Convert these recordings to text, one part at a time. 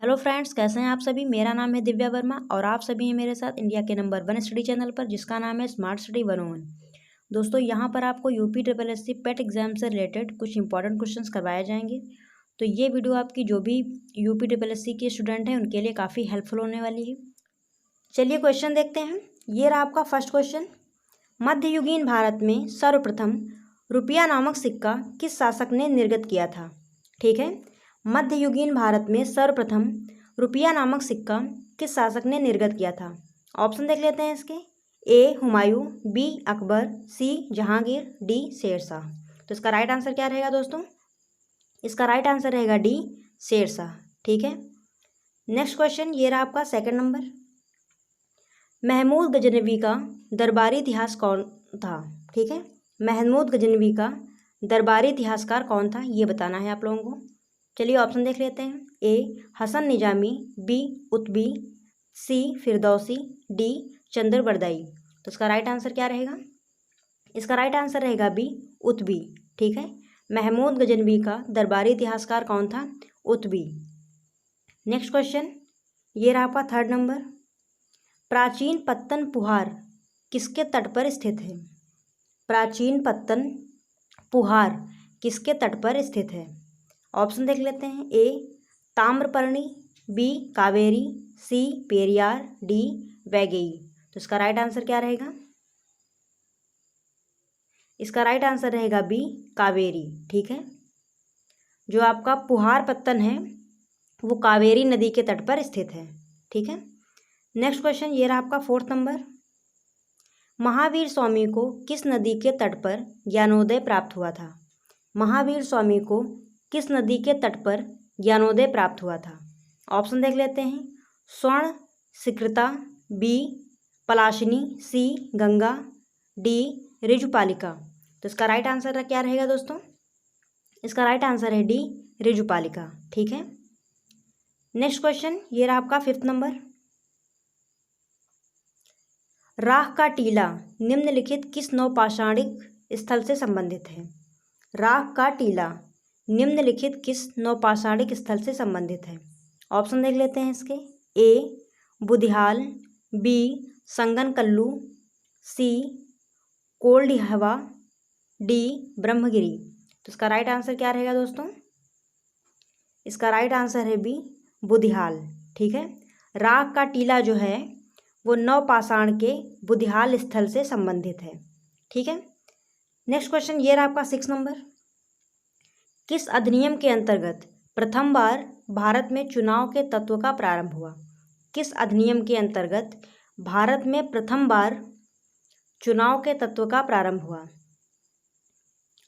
Hello friends, कैसे हैं आप सभी। मेरा नाम है दिव्या वर्मा और आप सभी हैं मेरे साथ इंडिया के नंबर 1 स्टडी चैनल पर, जिसका नाम है स्मार्ट स्टडी 101। दोस्तों, यहाँ पर आपको UP triple S C PET exam से रिलेटेड कुछ इंपॉर्टेंट क्वेश्चंस करवाए जाएंगे। तो ये वीडियो आपकी जो भी यूपी ट्रिपल एस सी के स्टूडेंट हैं उनके लिए काफ़ी हेल्पफुल होने वाली है। चलिए क्वेश्चन देखते हैं। ये रहा आपका फर्स्ट क्वेश्चन। मध्ययुगीन भारत में सर्वप्रथम रुपया नामक सिक्का किस शासक ने निर्गत किया था। ठीक है, मध्ययुगीन भारत में सर्वप्रथम रुपया नामक सिक्का किस शासक ने निर्गत किया था। ऑप्शन देख लेते हैं इसके। ए हुमायूं, बी अकबर, सी जहांगीर, डी शेरशाह। तो इसका राइट आंसर क्या रहेगा दोस्तों? इसका राइट आंसर रहेगा डी शेरशाह। ठीक है, नेक्स्ट क्वेश्चन ये रहा आपका सेकंड नंबर। महमूद गजनवी का दरबारी इतिहास कौन था। ठीक है, महमूद गजनवी का दरबारी इतिहासकार कौन था, ये बताना है आप लोगों को। चलिए ऑप्शन देख लेते हैं। ए हसन निजामी, बी उतबी, सी फिरदौसी, डी चंद्रबरदाई। तो इसका राइट आंसर क्या रहेगा? इसका राइट आंसर रहेगा बी उतबी। ठीक है, महमूद गजनवी का दरबारी इतिहासकार कौन था? उतबी। नेक्स्ट क्वेश्चन ये रहा आपका थर्ड नंबर। प्राचीन पत्तन पुहार किसके तट पर स्थित है। प्राचीन पत्तन पुहार किसके तट पर स्थित है। ऑप्शन देख लेते हैं। ए ताम्रपर्णी, बी कावेरी, सी पेरियार, डी वैगई। तो इसका राइट आंसर क्या रहेगा? इसका राइट आंसर रहेगा बी कावेरी। ठीक है, जो आपका पुहार पत्तन है वो कावेरी नदी के तट पर स्थित है। ठीक है, नेक्स्ट क्वेश्चन ये रहा आपका फोर्थ नंबर। महावीर स्वामी को किस नदी के तट पर ज्ञानोदय प्राप्त हुआ था। महावीर स्वामी को किस नदी के तट पर ज्ञानोदय प्राप्त हुआ था। ऑप्शन देख लेते हैं। स्वर्ण सिकृता, बी पलाशिनी, सी गंगा, डी ऋजुपालिका। तो इसका राइट आंसर क्या रहेगा दोस्तों? इसका राइट आंसर है डी ऋजुपालिका। ठीक है, नेक्स्ट क्वेश्चन ये रहा आपका फिफ्थ नंबर। राख का टीला निम्नलिखित किस नौपाषाणिक स्थल से संबंधित है। राख का टीला निम्नलिखित किस नौपाषाणिक स्थल से संबंधित है। ऑप्शन देख लेते हैं इसके। ए बुधियाल, बी संगनकल्लू, सी कोल्डिहवा, डी ब्रह्मगिरी। तो इसका राइट आंसर क्या रहेगा दोस्तों? इसका राइट आंसर है बी बुधियाल। ठीक है, राख का टीला जो है वो नवपाषाण के बुधियाल स्थल से संबंधित है। ठीक है, नेक्स्ट क्वेश्चन ये रहा आपका 6 नंबर। किस अधिनियम के अंतर्गत प्रथम बार भारत में चुनाव के तत्व का प्रारंभ हुआ। किस अधिनियम के अंतर्गत भारत में प्रथम बार चुनाव के तत्व का प्रारंभ हुआ।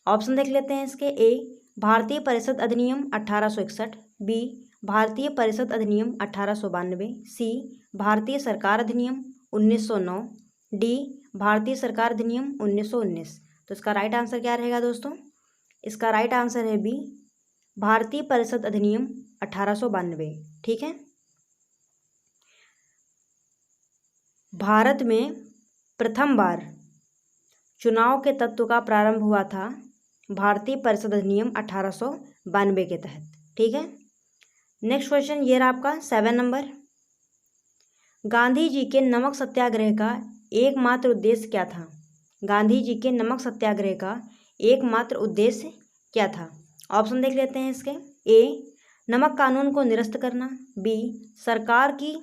ऑप्शन देख लेते हैं इसके। ए भारतीय परिषद अधिनियम 1861, बी भारतीय परिषद अधिनियम 1892, सी भारतीय सरकार अधिनियम 1909, डी भारतीय सरकार अधिनियम 1919। तो इसका राइट आंसर क्या रहेगा दोस्तों? इसका राइट आंसर है बी भारतीय परिषद अधिनियम 1892। ठीक है, भारत में प्रथम बार चुनाव के तत्व का प्रारंभ हुआ था भारतीय परिषद अधिनियम 1892 के तहत। ठीक है, नेक्स्ट क्वेश्चन ये रहा आपका 7 नंबर। गांधी जी के नमक सत्याग्रह का एकमात्र उद्देश्य क्या था। गांधी जी के नमक सत्याग्रह का एकमात्र उद्देश्य क्या था। ऑप्शन देख लेते हैं इसके। ए नमक कानून को निरस्त करना, बी सरकार की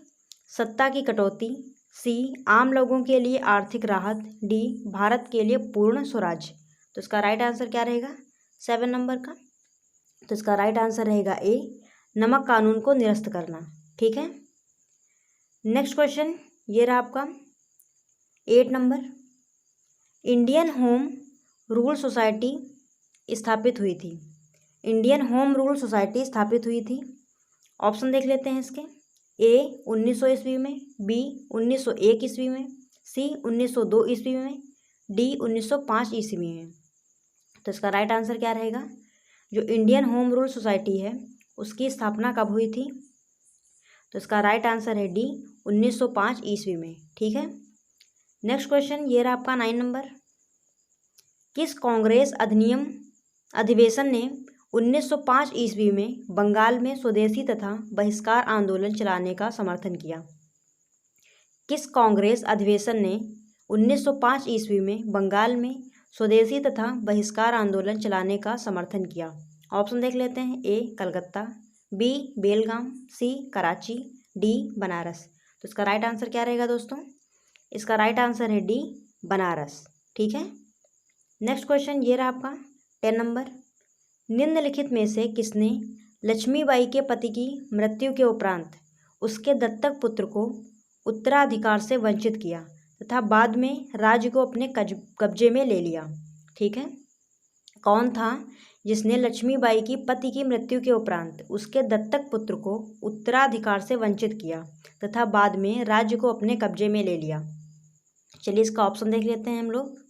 सत्ता की कटौती, सी आम लोगों के लिए आर्थिक राहत, डी भारत के लिए पूर्ण स्वराज्य। तो इसका राइट आंसर क्या रहेगा 7 नंबर का? तो इसका राइट आंसर रहेगा ए नमक कानून को निरस्त करना। ठीक है, नेक्स्ट क्वेश्चन ये रहा आपका 8 number. Indian home rule society स्थापित हुई थी। इंडियन होम रूल सोसाइटी स्थापित हुई थी। ऑप्शन देख लेते हैं इसके। ए 1900 ईस्वी में, बी 1901 ईस्वी में, सी 1902 ईस्वी में, डी 1905 ईस्वी में। तो इसका राइट आंसर क्या रहेगा? जो इंडियन होम रूल सोसाइटी है उसकी स्थापना कब हुई थी? तो इसका राइट आंसर है डी 1905 ईस्वी में। ठीक है, नेक्स्ट क्वेश्चन ये रहा आपका 9 नंबर। किस कांग्रेस अधिवेशन ने 1905 ईस्वी में बंगाल में स्वदेशी तथा बहिष्कार आंदोलन चलाने का समर्थन किया? किस कांग्रेस अधिवेशन ने 1905 ईस्वी में बंगाल में स्वदेशी तथा बहिष्कार आंदोलन चलाने का समर्थन किया? ऑप्शन देख लेते हैं। ए कलकत्ता, बी बेलगाम, सी कराची, डी बनारस। तो इसका राइट आंसर क्या रहेगा दोस्तों? इसका राइट आंसर है डी बनारस। ठीक है, नेक्स्ट क्वेश्चन ये रहा आपका 10 नंबर। निम्नलिखित में से किसने लक्ष्मीबाई के पति की मृत्यु के उपरांत उसके दत्तक पुत्र को उत्तराधिकार से वंचित किया तथा बाद में राज्य को अपने कब्जे में ले लिया? ठीक है, कौन था जिसने लक्ष्मीबाई की पति की मृत्यु के उपरांत उसके दत्तक पुत्र को उत्तराधिकार से वंचित किया तथा बाद में राज्य को अपने कब्जे में ले लिया? चलिए इसका ऑप्शन देख लेते हैं हम लोग।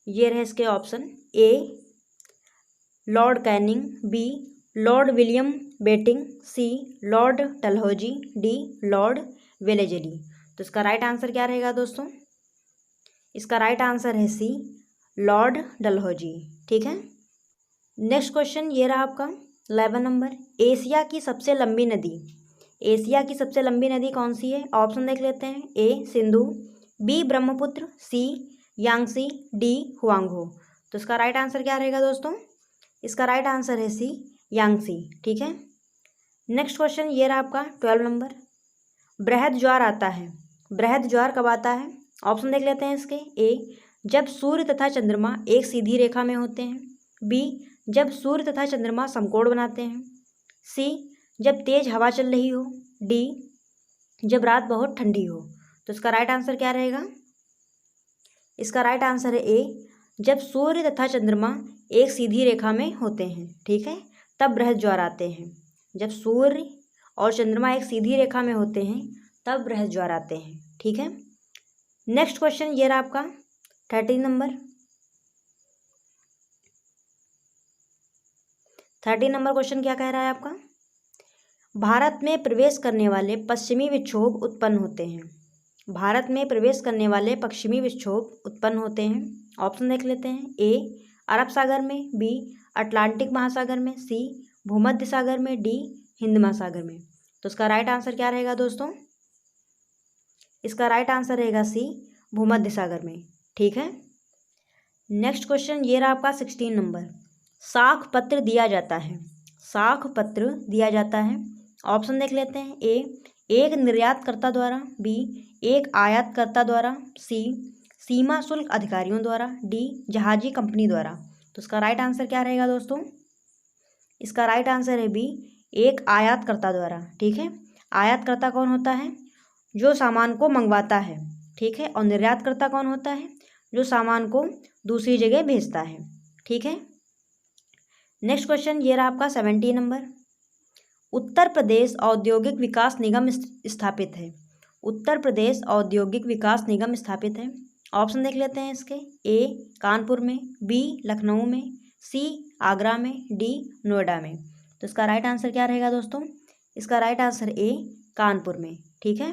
ये रहे इसके option. A lord Canning, B lord William Bentinck, C lord Dalhousie, D lord Wellesley. तो इसका राइट आंसर क्या रहेगा दोस्तों? इसका राइट आंसर है सी लॉर्ड डलहौजी। ठीक है, नेक्स्ट क्वेश्चन ये रहा आपका 11 नंबर। एशिया की सबसे लंबी नदी, एशिया की सबसे लंबी नदी कौन सी है? ऑप्शन देख लेते हैं। ए सिंधु, बी ब्रह्मपुत्र, सी यांगसी, डी हुआंगहो। तो इसका राइट आंसर क्या रहेगा दोस्तों? इसका राइट आंसर है सी यांगसी। ठीक है, नेक्स्ट क्वेश्चन ये रहा आपका 12 नंबर। बृहद ज्वार आता है, बृहद ज्वार कब आता है? ऑप्शन देख लेते हैं इसके। ए जब सूर्य तथा चंद्रमा एक सीधी रेखा में होते हैं, बी जब सूर्य तथा चंद्रमा समकोण बनाते हैं, सी जब तेज हवा चल रही हो, डी जब रात बहुत ठंडी हो। तो इसका राइट आंसर क्या रहेगा? इसका राइट आंसर है ए जब सूर्य तथा चंद्रमा एक सीधी रेखा में होते हैं। ठीक है, तब बृहद ज्वार आते हैं। जब सूर्य और चंद्रमा एक सीधी रेखा में होते हैं तब बृहद ज्वार आते हैं। ठीक है, नेक्स्ट क्वेश्चन ये रहा आपका 13 नंबर। 13 नंबर क्वेश्चन क्या कह रहा है आपका? भारत में प्रवेश करने वाले पश्चिमी विक्षोभ उत्पन्न होते हैं, भारत में प्रवेश करने वाले पश्चिमी विक्षोभ उत्पन्न होते हैं। ऑप्शन देख लेते हैं। ए अरब सागर में, बी अटलांटिक महासागर में, सी भूमध्य सागर में, डी हिंद महासागर में। तो इसका राइट आंसर क्या रहेगा दोस्तों? इसका राइट आंसर रहेगा सी भूमध्य सागर में। ठीक है, नेक्स्ट क्वेश्चन ये रहा आपका 16 नंबर। साख पत्र दिया जाता है, साख पत्र दिया जाता है। ऑप्शन देख लेते हैं। ए एक निर्यातकर्ता द्वारा, बी एक आयातकर्ता द्वारा, सी सीमा शुल्क अधिकारियों द्वारा, डी जहाजी कंपनी द्वारा। तो इसका राइट आंसर क्या रहेगा दोस्तों? इसका राइट आंसर है बी एक आयातकर्ता द्वारा। ठीक है, आयातकर्ता कौन होता है? जो सामान को मंगवाता है। ठीक है, और निर्यातकर्ता कौन होता है? जो सामान को दूसरी जगह भेजता है। ठीक है, नेक्स्ट क्वेश्चन ये रहा आपका 17 नंबर। उत्तर प्रदेश औद्योगिक विकास निगम स्थापित है, उत्तर प्रदेश औद्योगिक विकास निगम स्थापित है। ऑप्शन देख लेते हैं इसके। ए कानपुर में, बी लखनऊ में, सी आगरा में, डी नोएडा में। तो इसका राइट आंसर क्या रहेगा दोस्तों? इसका राइट आंसर ए कानपुर में। ठीक है,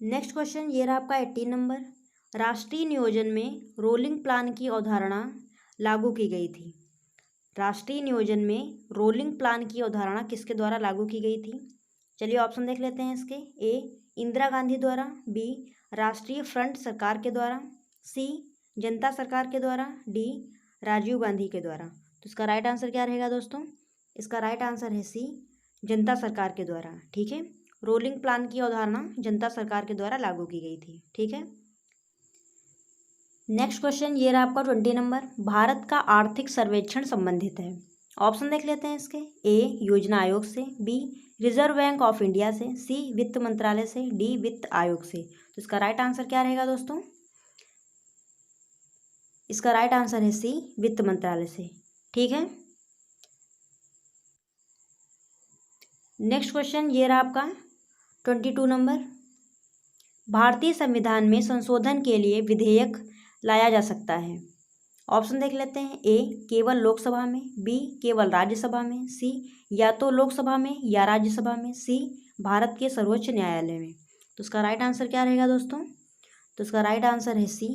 नेक्स्ट क्वेश्चन ये रहा आपका 18 नंबर। राष्ट्रीय नियोजन में रोलिंग प्लान की अवधारणा लागू की गई थी, राष्ट्रीय नियोजन में रोलिंग प्लान की अवधारणा किसके द्वारा लागू की गई थी? चलिए ऑप्शन देख लेते हैं इसके। ए इंदिरा गांधी द्वारा, बी राष्ट्रीय फ्रंट सरकार के द्वारा, सी जनता सरकार के द्वारा, डी राजीव गांधी के द्वारा। तो इसका राइट आंसर क्या रहेगा दोस्तों? इसका राइट आंसर है सी जनता सरकार के द्वारा। ठीक है, रोलिंग प्लान की अवधारणा जनता सरकार के द्वारा लागू की गई थी। ठीक है, नेक्स्ट क्वेश्चन ये रहा आपका 20 नंबर। भारत का आर्थिक सर्वेक्षण संबंधित है। ऑप्शन देख लेते हैं इसके। ए योजना आयोग से, B Reserve Bank of India से, सी वित्त मंत्रालय से, डी वित्त आयोग से। तो इसका राइट आंसर क्या रहेगा दोस्तों? इसका राइट आंसर है सी वित्त मंत्रालय से। ठीक है, नेक्स्ट क्वेश्चन ये रहा आपका 22 नंबर। भारतीय संविधान में संशोधन के लिए विधेयक लाया जा सकता है। ऑप्शन देख लेते हैं। ए केवल लोकसभा में, बी केवल राज्यसभा में, सी या तो लोकसभा में या राज्यसभा में, सी भारत के सर्वोच्च न्यायालय में। तो इसका राइट आंसर क्या रहेगा दोस्तों? तो इसका राइट आंसर है सी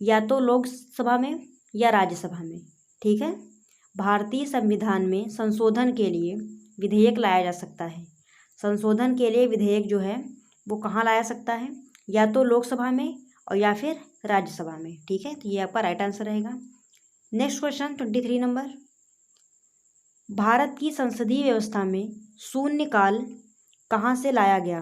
या तो लोकसभा में या राज्यसभा में। ठीक है, भारतीय संविधान में संशोधन के लिए विधेयक लाया जा सकता है। संशोधन के लिए विधेयक जो है वो कहाँ लाया सकता है, या तो लोकसभा में और या फिर राज्यसभा में। ठीक है, तो ये आपका राइट आंसर रहेगा। नेक्स्ट क्वेश्चन 23 नंबर, भारत की संसदीय व्यवस्था में शून्यकाल कहाँ से लाया गया,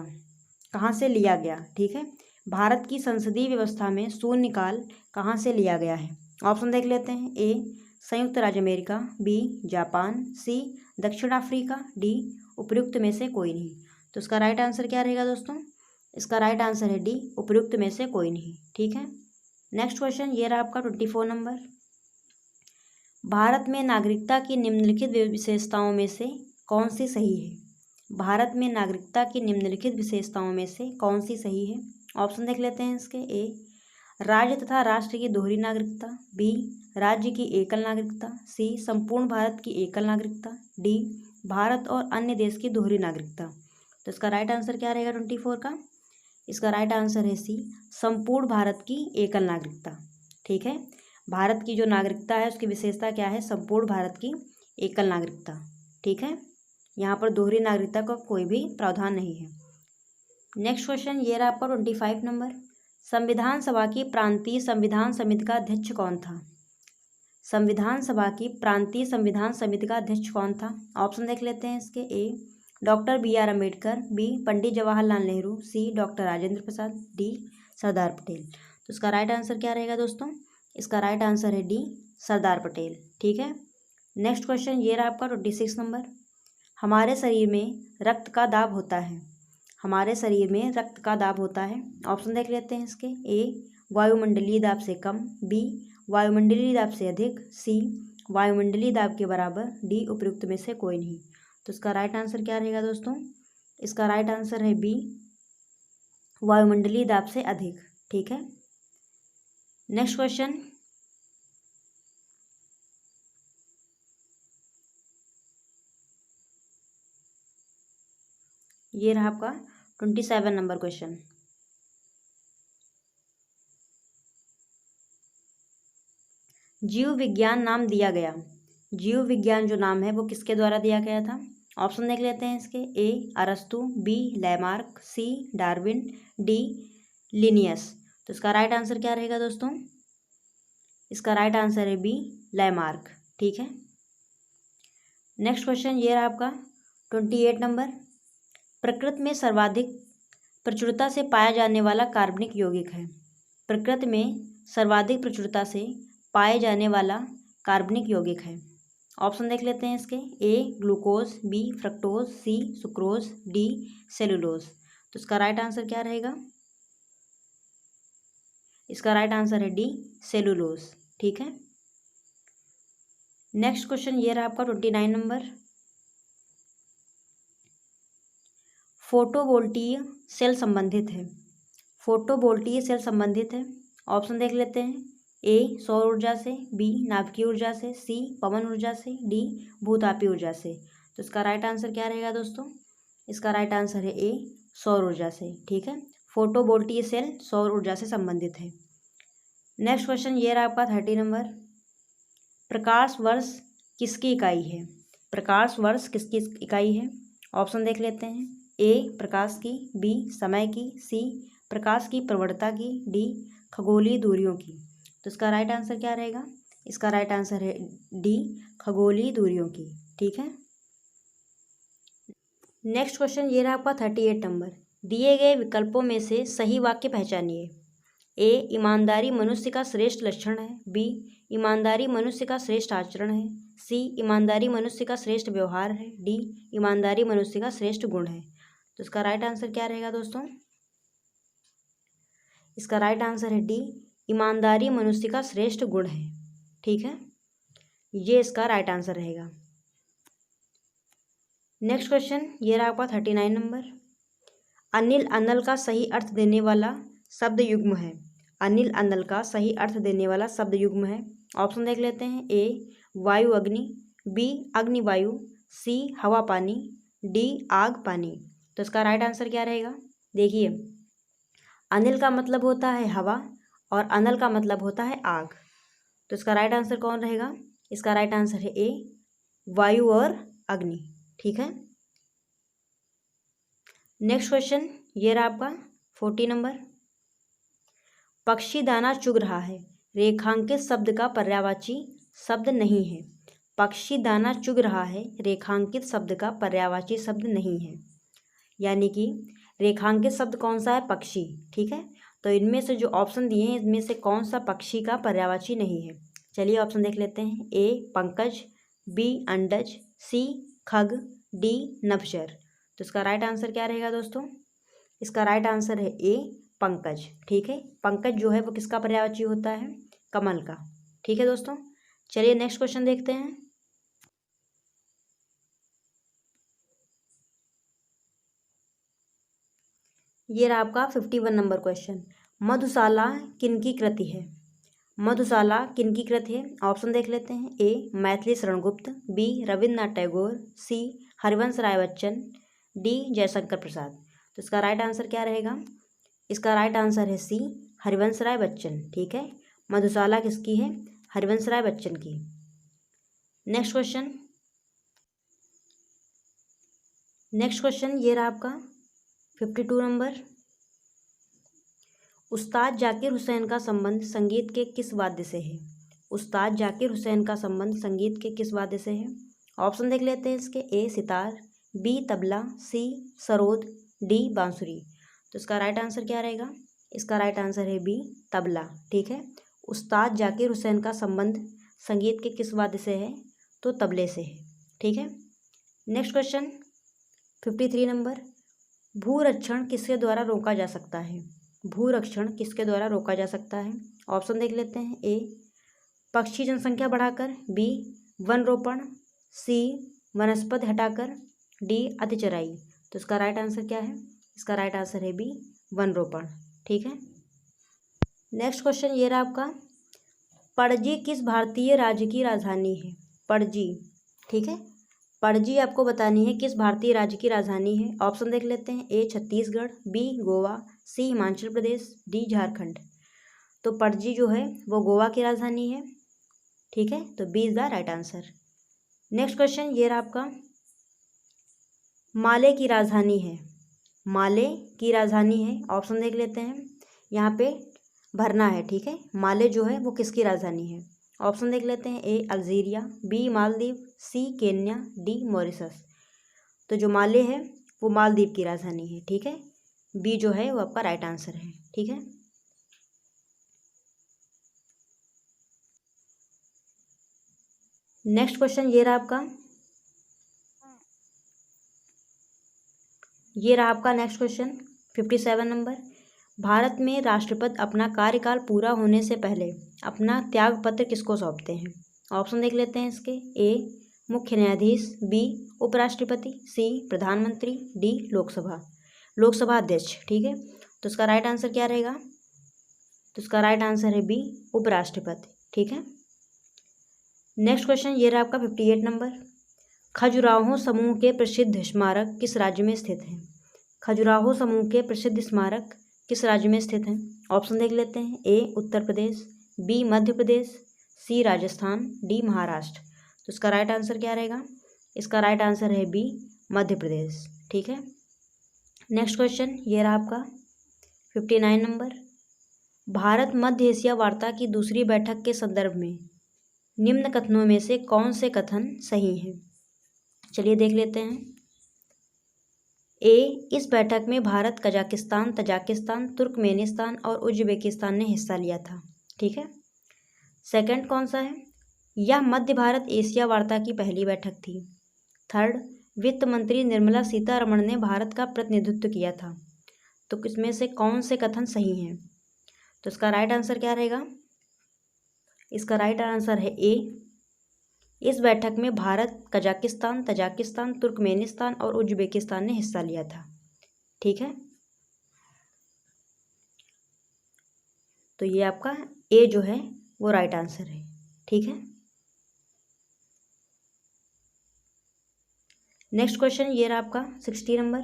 कहाँ से लिया गया। ठीक है, भारत की संसदीय व्यवस्था में शून्यकाल कहाँ से लिया गया है। ऑप्शन देख लेते हैं। ए संयुक्त राज्य अमेरिका, बी जापान, सी दक्षिण अफ्रीका, डी उपयुक्त में से कोई नहीं। तो इसका राइट आंसर क्या रहेगा दोस्तों, इसका राइट आंसर है डी उपयुक्त में से कोई नहीं। ठीक है, नेक्स्ट क्वेश्चन ये रहा आपका 24 नंबर, भारत में नागरिकता की निम्नलिखित विशेषताओं में से कौन सी सही है। भारत में नागरिकता की निम्नलिखित विशेषताओं में से कौन सी सही है। ऑप्शन देख लेते हैं इसके। ए राज्य तथा राष्ट्र की दोहरी नागरिकता, बी राज्य की एकल नागरिकता, सी संपूर्ण भारत की एकल नागरिकता, डी भारत और अन्य देश की दोहरी नागरिकता। तो इसका राइट आंसर क्या रहेगा 24 का, इसका राइट आंसर है सी संपूर्ण भारत की एकल नागरिकता। ठीक है, भारत की जो नागरिकता है उसकी विशेषता क्या है, संपूर्ण भारत की एकल नागरिकता। ठीक है, यहाँ पर दोहरी नागरिकता का कोई भी प्रावधान नहीं है। नेक्स्ट क्वेश्चन ये रहा आपका 25 नंबर, संविधान सभा की प्रांतीय संविधान समिति का अध्यक्ष कौन था। संविधान सभा की प्रांतीय संविधान समिति का अध्यक्ष कौन था। ऑप्शन देख लेते हैं इसके। ए doctor B R. Ambedkar, B Pandit Jawaharlal Nehru, सी डॉक्टर राजेंद्र प्रसाद, डी सरदार पटेल। तो इसका राइट आंसर क्या रहेगा दोस्तों, इसका राइट आंसर है डी सरदार पटेल। ठीक है, नेक्स्ट क्वेश्चन ये रहा आपका 26 नंबर, हमारे शरीर में रक्त का दाब होता है। हमारे शरीर में रक्त का दाब होता है। ऑप्शन देख लेते हैं इसके। ए वायुमंडलीय दाब से कम, बी वायुमंडलीय दाब से अधिक, सी वायुमंडलीय दाब के बराबर, डी उपयुक्त में से कोई नहीं। तो इसका राइट आंसर क्या रहेगा दोस्तों, इसका राइट आंसर है बी वायुमंडलीय दाब से अधिक। ठीक है, नेक्स्ट क्वेश्चन ये रहा आपका 27 नंबर क्वेश्चन, जीव विज्ञान नाम दिया गया। जीव विज्ञान जो नाम है वो किसके द्वारा दिया गया था। ऑप्शन देख लेते हैं इसके। ए अरस्तु, बी लैमार्क, सी डार्विन, डी लिनियस। तो इसका राइट आंसर क्या रहेगा दोस्तों, इसका राइट आंसर है बी लैमार्क। ठीक है, नेक्स्ट क्वेश्चन ये रहा आपका 28 नंबर, प्रकृति में सर्वाधिक प्रचुरता से पाया जाने वाला कार्बनिक यौगिक है। प्रकृति में सर्वाधिक प्रचुरता से पाए जाने वाला कार्बनिक यौगिक है। ऑप्शन देख लेते हैं इसके। ए ग्लूकोज, बी फ्रक्टोज, सी सुक्रोज, डी सेलुलोज। तो इसका राइट आंसर क्या रहेगा, इसका राइट आंसर है डी सेलुलोज। ठीक है, नेक्स्ट क्वेश्चन ये रहा आपका 29 नंबर, फोटोवोल्टीय सेल संबंधित है। फोटोवोल्टीय सेल संबंधित है। ऑप्शन देख लेते हैं। ए सौर ऊर्जा से, बी नाभिकीय ऊर्जा से, सी पवन ऊर्जा से, डी भूतापीय ऊर्जा से। तो इसका राइट आंसर क्या रहेगा दोस्तों, इसका राइट आंसर है ए सौर ऊर्जा से। ठीक है, फोटोवोल्टीय सेल सौर ऊर्जा से संबंधित है। नेक्स्ट क्वेश्चन ये रहा आपका 30 नंबर, प्रकाश वर्ष किसकी इकाई है। प्रकाश वर्ष किसकी इकाई है। ऑप्शन देख लेते हैं। ए प्रकाश की, बी समय की, सी प्रकाश की प्रवणता की, डी खगोलीय दूरियों की। तो इसका राइट आंसर क्या रहेगा, इसका राइट आंसर है डी खगोलीय दूरियों की। ठीक है, नेक्स्ट क्वेश्चन ये रहा आपका 38 नंबर, दिए गए विकल्पों में से सही वाक्य पहचानिए। ए ईमानदारी मनुष्य का श्रेष्ठ लक्षण है, बी ईमानदारी मनुष्य का श्रेष्ठ आचरण है, सी ईमानदारी मनुष्य का श्रेष्ठ व्यवहार है, डी ईमानदारी मनुष्य का श्रेष्ठ गुण है। तो इसका राइट आंसर क्या रहेगा दोस्तों, इसका राइट आंसर है डी ईमानदारी मनुष्य का श्रेष्ठ गुण है। ठीक है, ये इसका राइट आंसर रहेगा। नेक्स्ट क्वेश्चन ये रहा आपका 39 नंबर, अनिल अनल का सही अर्थ देने वाला शब्द युग्म है। अनिल अनल का सही अर्थ देने वाला शब्द युग्म है। ऑप्शन देख लेते हैं। ए वायु अग्नि, बी अग्नि वायु, सी हवा पानी, डी आग पानी। तो इसका राइट आंसर क्या रहेगा, देखिए अनिल का मतलब होता है हवा और अनल का मतलब होता है आग। तो इसका राइट आंसर कौन रहेगा? इसका राइट आंसर है ए, वायु और अग्नि। ठीक है। नेक्स्ट क्वेश्चन ये रहा आपका 40 नंबर। पक्षी दाना चुग रहा है, रेखांकित शब्द का पर्यायवाची शब्द नहीं है। पक्षी दाना चुग रहा है, रेखांकित शब्द का पर्यायवाची शब्द नहीं है। यानी कि रेखांकित शब्द कौन सा है? पक्षी। ठीक है। तो इनमें से जो ऑप्शन दिए हैं इनमें से कौन सा पक्षी का पर्यायवाची नहीं है? चलिए ऑप्शन देख लेते हैं। ए पंकज, बी अंडज, सी खग, डी नभचर। तो इसका राइट आंसर क्या रहेगा दोस्तों? इसका राइट आंसर है ए पंकज। ठीक है। पंकज जो है वो किसका पर्यायवाची होता है? कमल का। ठीक है दोस्तों। चलिए नेक्स्ट क्वेश्चन देखते हैं। ये रहा आपका 51 नंबर क्वेश्चन। मधुशाला किनकी कृति है? मधुशाला किनकी कृति है? ऑप्शन देख लेते हैं। ए मैथिली शरण गुप्त, बी रविन्द्रनाथ टैगोर, सी हरिवंश राय बच्चन, डी जयशंकर प्रसाद। तो इसका राइट आंसर क्या रहेगा? इसका राइट आंसर है सी हरिवंश राय बच्चन। ठीक है। मधुशाला किसकी है? हरिवंश राय बच्चन की। नेक्स्ट क्वेश्चन ये रहा आपका 52 नंबर। उस्ताद जाकिर हुसैन का संबंध संगीत के किस वाद्य से है? उस्ताद जाकिर हुसैन का संबंध संगीत के किस वाद्य से है? ऑप्शन देख लेते हैं इसके। ए सितार, बी तबला, सी सरोद, डी बांसुरी। तो इसका राइट आंसर क्या रहेगा? इसका राइट आंसर है बी तबला। ठीक है। उस्ताद जाकिर हुसैन का संबंध संगीत के किस वाद्य से है? तो तबले से है। ठीक है। Next question 53 number. भूरक्षण किसके द्वारा रोका जा सकता है? भूरक्षण किसके द्वारा रोका जा सकता है? ऑप्शन देख लेते हैं। ए पक्षी जनसंख्या बढ़ाकर, बी वन रोपण, सी वनस्पति हटाकर, डी अतिचराई। तो इसका राइट आंसर क्या है? इसका राइट आंसर है बी वन रोपण। ठीक है। नेक्स्ट क्वेश्चन ये रहा आपका। पणजी किस भारतीय राज्य की राजधानी है? पणजी। ठीक है। पणजी आपको बतानी है किस भारतीय राज्य की राजधानी है। ऑप्शन देख लेते हैं। ए छत्तीसगढ़, बी गोवा, सी हिमाचल प्रदेश, डी झारखंड। तो पणजी जो है वो गोवा की राजधानी है। ठीक है। तो B is the right answer. Next question ये रहा आपका। माले की राजधानी है। माले की राजधानी है। ऑप्शन देख लेते हैं। यहाँ पे भरना है। ठीक है। माले जो है वो किसकी राजधानी है? ऑप्शन देख लेते हैं। ए अल्जीरिया, बी मालदीव, सी केन्या, डी मॉरिशस। तो जो माले है वो मालदीव की राजधानी है। ठीक है। बी जो है वो आपका राइट आंसर है। ठीक है। नेक्स्ट क्वेश्चन ये रहा आपका। Next question 57 number. भारत में राष्ट्रपति अपना कार्यकाल पूरा होने से पहले अपना त्याग पत्र किसको सौंपते हैं? ऑप्शन देख लेते हैं इसके। ए मुख्य न्यायाधीश, बी उपराष्ट्रपति, सी प्रधानमंत्री, डी लोकसभा अध्यक्ष। ठीक है। तो इसका राइट आंसर क्या रहेगा? तो इसका राइट आंसर है बी उपराष्ट्रपति। ठीक है। नेक्स्ट क्वेश्चन ये रहा आपका 58 नंबर। खजुराहो समूह के प्रसिद्ध स्मारक किस राज्य में स्थित हैं? खजुराहो समूह के प्रसिद्ध स्मारक किस राज्य में स्थित हैं? ऑप्शन देख लेते हैं। ए उत्तर प्रदेश, बी मध्य प्रदेश, सी राजस्थान, डी महाराष्ट्र। तो इसका राइट आंसर क्या रहेगा? इसका राइट आंसर है बी मध्य प्रदेश। ठीक है। नेक्स्ट क्वेश्चन ये रहा आपका 59 नंबर। भारत मध्य एशिया वार्ता की दूसरी बैठक के संदर्भ में निम्न कथनों में से कौन से कथन सही हैं? चलिए देख लेते हैं। ए इस बैठक में भारत, कजाकिस्तान, तजाकिस्तान, तुर्कमेनिस्तान और उज्बेकिस्तान ने हिस्सा लिया था। ठीक है। सेकंड कौन सा है? यह मध्य भारत एशिया वार्ता की पहली बैठक थी। थर्ड वित्त मंत्री निर्मला सीतारमण ने भारत का प्रतिनिधित्व किया था। तो किसमें से कौन से कथन सही हैं? तो इसका राइट आंसर क्या रहेगा? इसका राइट आंसर है ए इस बैठक में भारत, कजाकिस्तान, तजाकिस्तान, तुर्कमेनिस्तान और उज्बेकिस्तान ने हिस्सा लिया था। ठीक है। तो ये आपका ए जो है वो राइट आंसर है। ठीक है। नेक्स्ट क्वेश्चन ये रहा आपका 60 नंबर।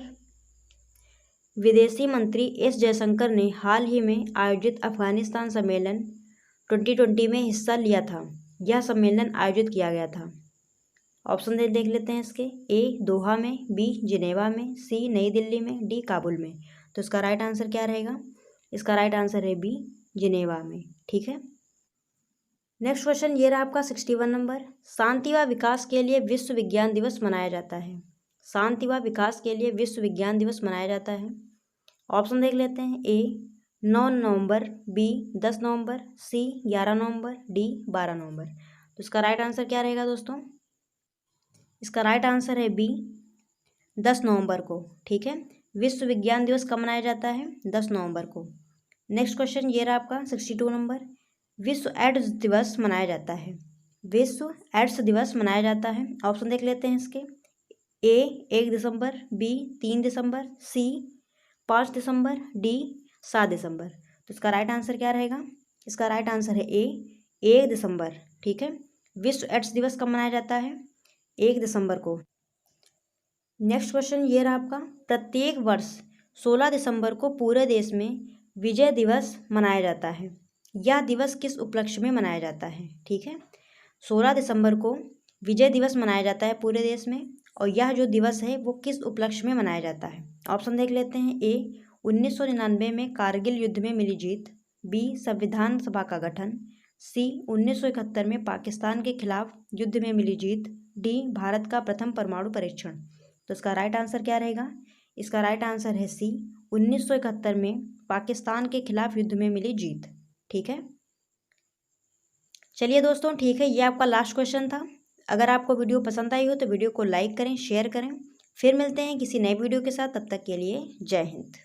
विदेशी मंत्री एस जयशंकर ने हाल ही में आयोजित अफगानिस्तान सम्मेलन 2020 में हिस्सा लिया था। यह सम्मेलन आयोजित किया गया था। ऑप्शन देख लेते हैं इसके। ए दोहा में, बी जिनेवा में, सी नई दिल्ली में, डी काबुल में। तो इसका राइट आंसर क्या रहेगा? इसका राइट आंसर है बी जिनेवा में। ठीक है, नेक्स्ट क्वेश्चन ये रहा आपका 61 नंबर। शांति व विकास के लिए विश्व विज्ञान दिवस मनाया जाता है। शांति व विकास के लिए विश्व विज्ञान दिवस मनाया जाता है। ऑप्शन देख लेते हैं। ए 9 नवंबर, बी 10 नवंबर, सी 11 नवंबर, डी 12 नवंबर। तो इसका राइट आंसर क्या रहेगा दोस्तों? इसका राइट आंसर है बी 10 नवंबर को। ठीक है, विश्व विज्ञान दिवस कब मनाया जाता है? 10 नवंबर को। नेक्स्ट क्वेश्चन ये रहा आपका 62 नंबर। विश्व एड्स दिवस मनाया जाता है। विश्व एड्स दिवस मनाया जाता है। ऑप्शन देख लेते हैं इसके। ए 1 दिसंबर, बी 3 दिसंबर, सी 5 दिसंबर, डी 7 दिसंबर। तो इसका राइट आंसर क्या रहेगा? इसका राइट आंसर है ए 1 दिसंबर। ठीक है, विश्व एड्स दिवस कब मनाया जाता है? 1 दिसंबर को। नेक्स्ट क्वेश्चन ये रहा आपका। प्रत्येक वर्ष 16 दिसंबर को पूरे देश में विजय दिवस मनाया जाता है। यह दिवस किस उपलक्ष्य में मनाया जाता है? ठीक है, 16 दिसंबर को विजय दिवस मनाया जाता है पूरे देश में, और यह जो दिवस है वो किस उपलक्ष्य में मनाया जाता है? ऑप्शन देख लेते हैं। ए 1999 में कारगिल युद्ध में मिली जीत, बी संविधान सभा का गठन, सी 1971 में पाकिस्तान के खिलाफ युद्ध में मिली जीत, डी भारत का प्रथम परमाणु परीक्षण। तो इसका राइट आंसर क्या रहेगा? इसका राइट आंसर है सी 1971 में पाकिस्तान के खिलाफ युद्ध में मिली जीत। ठीक है, चलिए दोस्तों, ठीक है, ये आपका लास्ट क्वेश्चन था। अगर आपको वीडियो पसंद आई हो तो वीडियो को लाइक करें, शेयर करें। फिर मिलते हैं किसी नए वीडियो के साथ, तब तक के लिए जय हिंद।